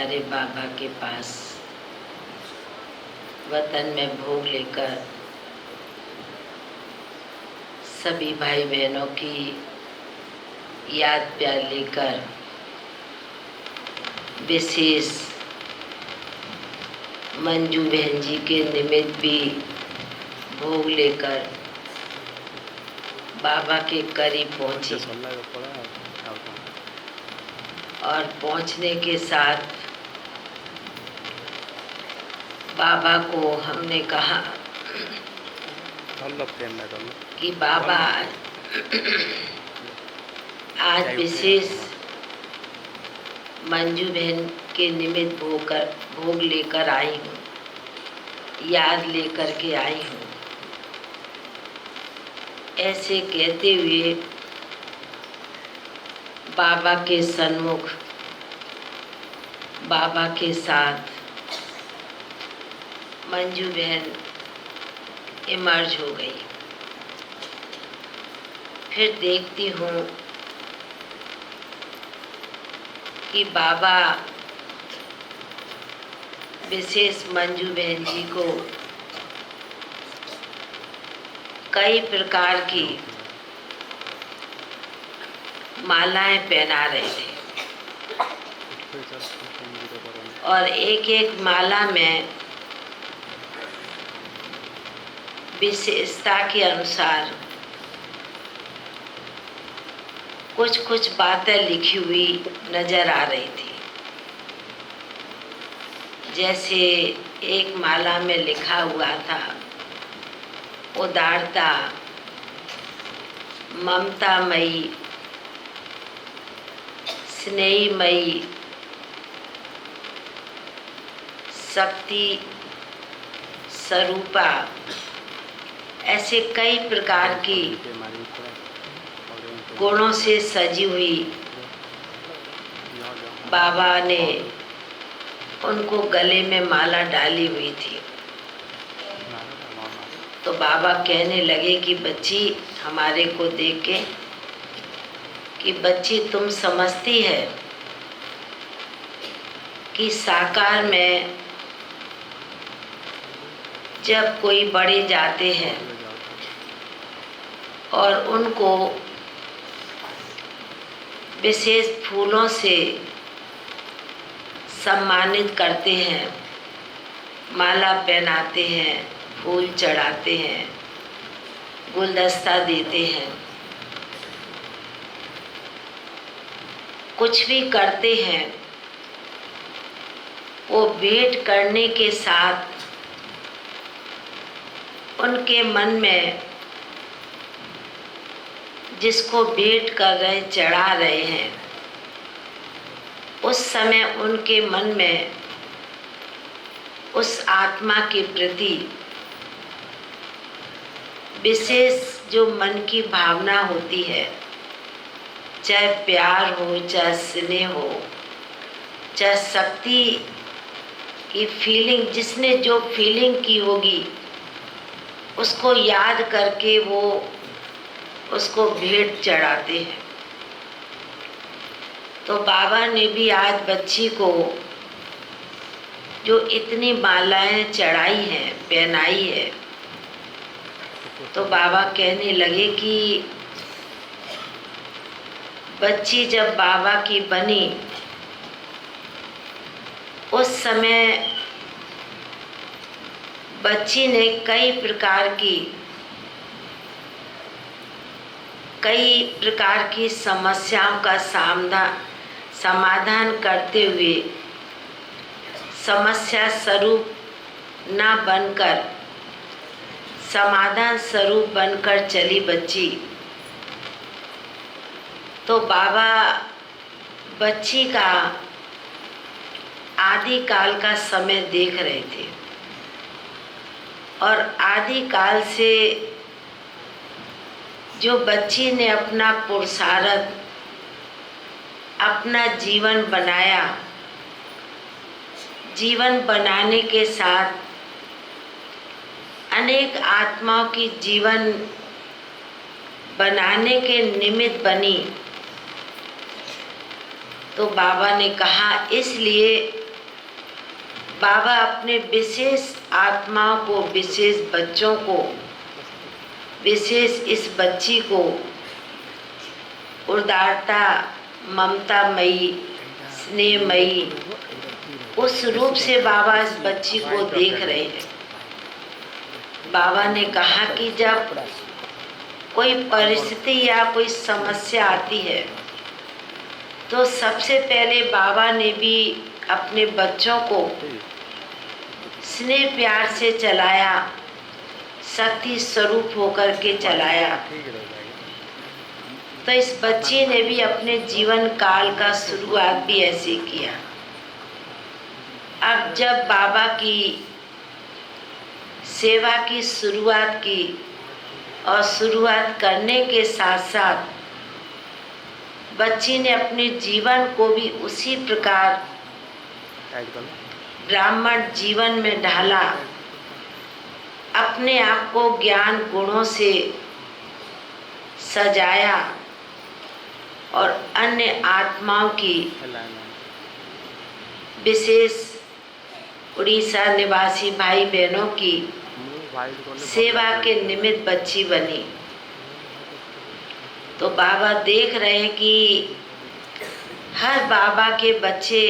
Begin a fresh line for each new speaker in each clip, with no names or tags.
प्यारे बाबा के पास वतन में भोग लेकर सभी भाई बहनों की याद प्यार लेकर विशेष मंजू बहन जी के निमित्त भी भोग लेकर बाबा के करीब पहुंची और पहुंचने के साथ बाबा को हमने कहा कि बाबा आज विशेष मंजू बहन के निमित्त भोग लेकर आई हूँ, याद लेकर के आई हूँ। ऐसे कहते हुए बाबा के सन्मुख बाबा के साथ मंजू बहन इमर्ज हो गई। फिर देखती हूँ कि बाबा विशेष मंजू बहन जी को कई प्रकार की मालाएं पहना रहे थे और एक एक माला में विशेषता के अनुसार कुछ कुछ बातें लिखी हुई नजर आ रही थी। जैसे एक माला में लिखा हुआ था उदारता, ममतामयी, स्नेहमयी, शक्ति स्वरूपा, ऐसे कई प्रकार की गुणों से सजी हुई बाबा ने उनको गले में माला डाली हुई थी। तो बाबा कहने लगे कि बच्ची, हमारे को देख के कि बच्ची तुम समझती है कि साकार में जब कोई बड़े जाते हैं और उनको विशेष फूलों से सम्मानित करते हैं, माला पहनाते हैं, फूल चढ़ाते हैं, गुलदस्ता देते हैं, कुछ भी करते हैं, वो भेंट करने के साथ उनके मन में जिसको भेंट कर रहे, चढ़ा रहे हैं, उस समय उनके मन में उस आत्मा के प्रति विशेष जो मन की भावना होती है, चाहे प्यार हो, चाहे स्नेह हो, चाहे शक्ति की फीलिंग, जिसने जो फीलिंग की होगी उसको याद करके वो उसको भेंट चढ़ाते हैं। तो बाबा ने भी आज बच्ची को जो इतनी मालाएं चढ़ाई हैं, पहनाई है, तो बाबा कहने लगे कि बच्ची जब बाबा की बनी उस समय बच्ची ने कई प्रकार की समस्याओं का समाधान करते हुए समस्या स्वरूप ना बनकर समाधान स्वरूप बनकर चली बच्ची। तो बाबा बच्ची का आदि काल का समय देख रहे थे और आदि काल से जो बच्ची ने अपना पुरुषार्थ, अपना जीवन बनाया, जीवन बनाने के साथ अनेक आत्माओं की जीवन बनाने के निमित्त बनी। तो बाबा ने कहा इसलिए बाबा अपने विशेष आत्माओं को, विशेष बच्चों को, विशेष इस बच्ची को उदारता, ममतामयी, स्नेहमयी उस रूप से बाबा इस बच्ची को देख रहे हैं। बाबा ने कहा कि जब कोई परिस्थिति या कोई समस्या आती है तो सबसे पहले बाबा ने भी अपने बच्चों को स्नेह प्यार से चलाया, शक्ति स्वरूप होकर के चलाया। तो इस बच्ची ने भी अपने जीवन काल का शुरुआत भी ऐसे किया। अब जब बाबा की सेवा की शुरुआत की और शुरुआत करने के साथ साथ बच्ची ने अपने जीवन को भी उसी प्रकार ब्राह्मण जीवन में ढाला, अपने आप को ज्ञान गुणों से सजाया और अन्य आत्माओं की, विशेष उड़ीसा निवासी भाई बहनों की सेवा के निमित्त बच्ची बनी। तो बाबा देख रहे हैं कि हर बाबा के बच्चे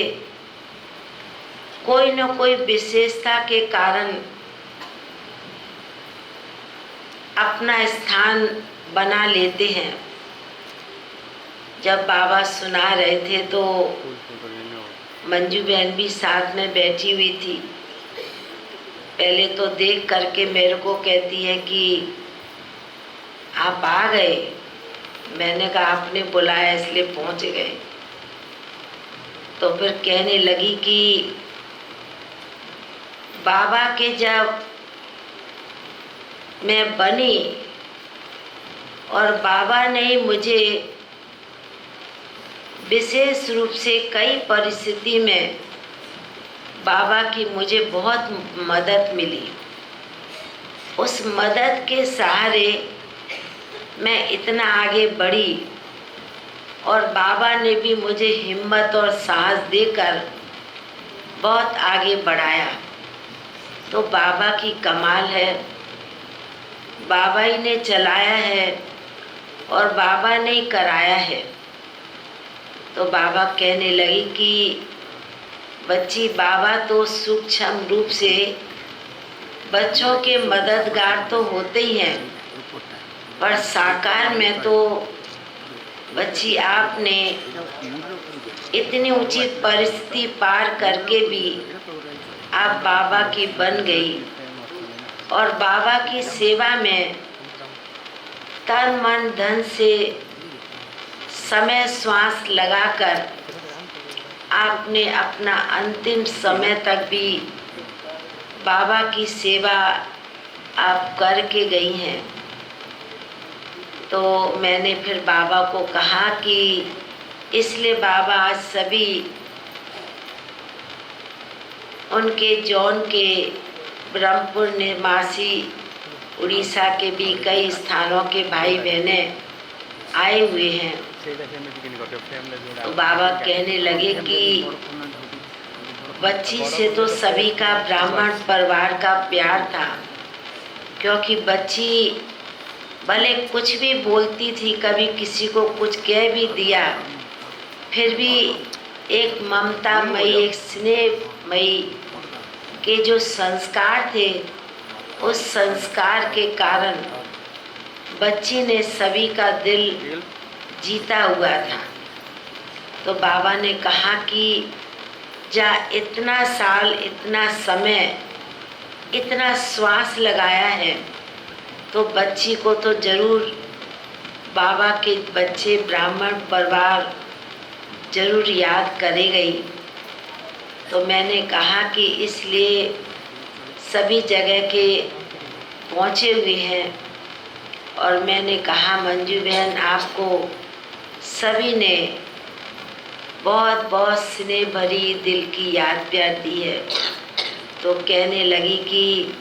कोई न कोई विशेषता के कारण अपना स्थान बना लेते हैं। जब बाबा सुना रहे थे तो मंजू बहन भी साथ में बैठी हुई थी। पहले तो देख करके मेरे को कहती है कि आप आ गए। मैंने कहा आपने बुलाया इसलिए पहुंच गए। तो फिर कहने लगी कि बाबा के जब मैं बनी और बाबा ने मुझे विशेष रूप से कई परिस्थिति में बाबा की मुझे बहुत मदद मिली। उस मदद के सहारे मैं इतना आगे बढ़ी और बाबा ने भी मुझे हिम्मत और साहस देकर बहुत आगे बढ़ाया। तो बाबा की कमाल है, बाबा ही ने चलाया है और बाबा ने ही कराया है। तो बाबा कहने लगी कि बच्ची, बाबा तो सूक्ष्म रूप से बच्चों के मददगार तो होते ही हैं, पर साकार में तो बच्ची आपने इतनी ऊंची परिस्थिति पार करके भी आप बाबा की बन गई और बाबा की सेवा में तन मन धन से समय श्वास लगाकर आपने अपना अंतिम समय तक भी बाबा की सेवा आप करके गई हैं। तो मैंने फिर बाबा को कहा कि इसलिए बाबा आज सभी उनके जौन के ब्रह्मपुर निवासी उड़ीसा के भी कई स्थानों के भाई बहनें आए हुए हैं। तो बाबा कहने लगे कि बच्ची से तो सभी का ब्राह्मण परिवार का प्यार था, क्योंकि बच्ची भले कुछ भी बोलती थी, कभी किसी को कुछ कह भी दिया, फिर भी एक ममतामयी, एक स्नेहमयी के जो संस्कार थे, उस संस्कार के कारण बच्ची ने सभी का दिल जीता हुआ था। तो बाबा ने कहा कि जा इतना साल, इतना समय, इतना श्वास लगाया है, तो बच्ची को तो जरूर बाबा के बच्चे ब्राह्मण परिवार जरूर याद करेगी। तो मैंने कहा कि इसलिए सभी जगह के पहुँचे हुए हैं और मैंने कहा मंजू बहन आपको सभी ने बहुत बहुत स्नेह भरी दिल की याद प्यार दी है। तो कहने लगी कि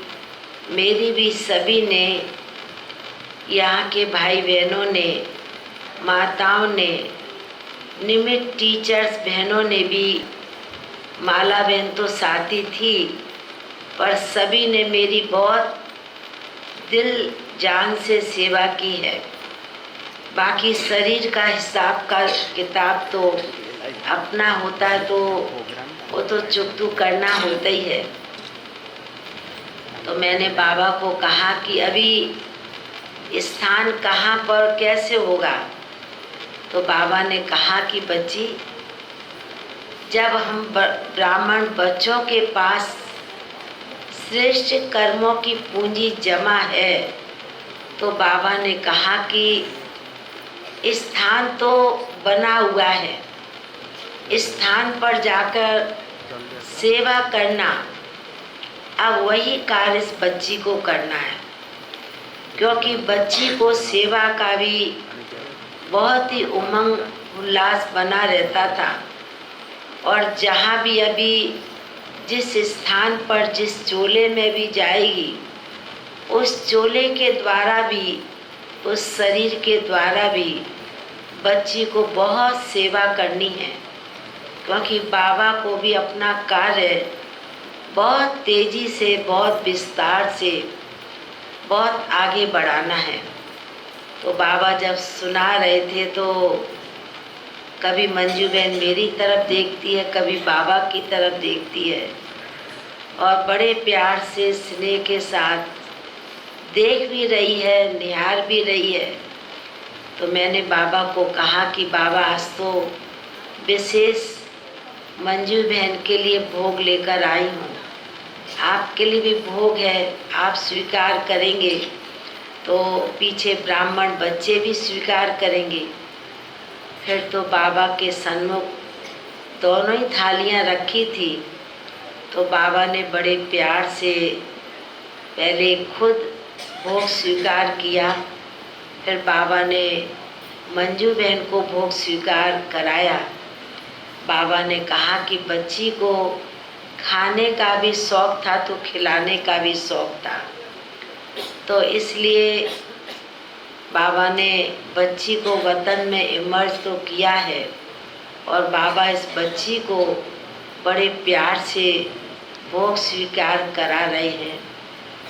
मेरी भी सभी ने, यहाँ के भाई बहनों ने, माताओं ने, निमित्त टीचर्स बहनों ने भी माला बहन तो साथी थी, पर सभी ने मेरी बहुत दिल जान से सेवा की है। बाकी शरीर का हिसाब का किताब तो अपना होता है, तो वो तो चुकतू करना होता ही है। तो मैंने बाबा को कहा कि अभी स्थान कहाँ पर कैसे होगा। तो बाबा ने कहा कि बच्ची, जब हम ब्राह्मण बच्चों के पास श्रेष्ठ कर्मों की पूंजी जमा है, तो बाबा ने कहा कि स्थान तो बना हुआ है, स्थान पर जाकर सेवा करना, अब वही कार्य इस बच्ची को करना है। क्योंकि बच्ची को सेवा का भी बहुत ही उमंग उल्लास बना रहता था, और जहाँ भी अभी जिस स्थान पर जिस चोले में भी जाएगी, उस चोले के द्वारा भी, उस शरीर के द्वारा भी बच्ची को बहुत सेवा करनी है। क्योंकि बाबा को भी अपना कार्य बहुत तेजी से, बहुत विस्तार से, बहुत आगे बढ़ाना है। तो बाबा जब सुना रहे थे, तो कभी मंजू बहन मेरी तरफ देखती है, कभी बाबा की तरफ देखती है, और बड़े प्यार से स्नेह के साथ देख भी रही है, निहार भी रही है। तो मैंने बाबा को कहा कि बाबा, आज तो विशेष मंजू बहन के लिए भोग लेकर आई हूँ, आपके लिए भी भोग है, आप स्वीकार करेंगे तो पीछे ब्राह्मण बच्चे भी स्वीकार करेंगे। फिर तो बाबा के सन्मुख दोनों ही थालियाँ रखी थी। तो बाबा ने बड़े प्यार से पहले खुद भोग स्वीकार किया, फिर बाबा ने मंजू बहन को भोग स्वीकार कराया। बाबा ने कहा कि बच्ची को खाने का भी शौक़ था, तो खिलाने का भी शौक़ था, तो इसलिए बाबा ने बच्ची को वतन में इमर्ज तो किया है, और बाबा इस बच्ची को बड़े प्यार से भोग स्वीकार करा रहे हैं।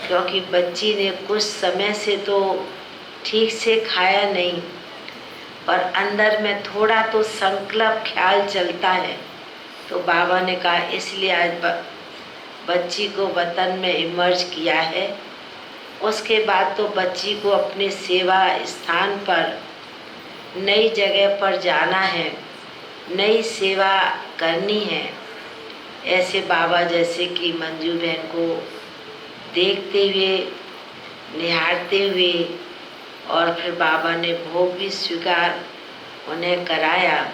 क्योंकि बच्ची ने कुछ समय से तो ठीक से खाया नहीं, पर अंदर में थोड़ा तो संकल्प ख्याल चलता है। तो बाबा ने कहा इसलिए आज बच्ची को वतन में इमर्ज किया है। उसके बाद तो बच्ची को अपने सेवा स्थान पर, नई जगह पर जाना है, नई सेवा करनी है। ऐसे बाबा जैसे कि मंजू बहन को देखते हुए, निहारते हुए, और फिर बाबा ने भोग भी स्वीकार उन्हें कराया।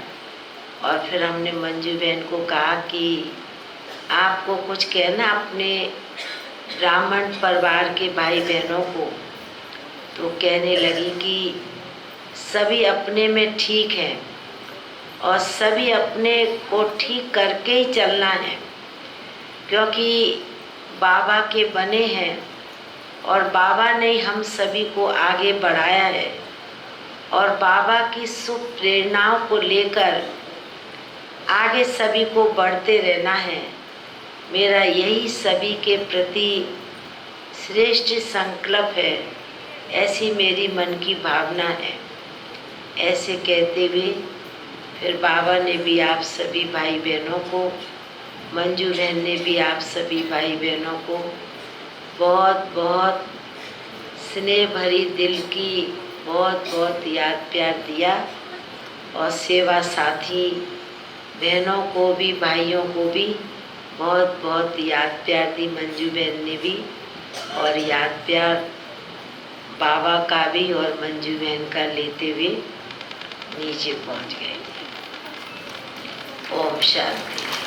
और फिर हमने मंजू बहन को कहा कि आपको कुछ कहना अपने ब्राह्मण परिवार के भाई बहनों को। तो कहने लगी कि सभी अपने में ठीक हैं, और सभी अपने को ठीक करके ही चलना है। क्योंकि बाबा के बने हैं, और बाबा ने हम सभी को आगे बढ़ाया है, और बाबा की शुभ प्रेरणाओं को लेकर आगे सभी को बढ़ते रहना है। मेरा यही सभी के प्रति श्रेष्ठ संकल्प है, ऐसी मेरी मन की भावना है। ऐसे कहते हुए फिर बाबा ने भी आप सभी भाई बहनों को, मंजू बहन ने भी आप सभी भाई बहनों को बहुत बहुत स्नेह भरी दिल की बहुत बहुत याद प्यार दिया, और सेवा साथी बहनों को भी, भाइयों को भी बहुत बहुत याद प्यार दी मंजू बहन ने भी, और याद प्यार बाबा का भी और मंजू बहन का लेते हुए नीचे पहुंच गए। ओम शांति।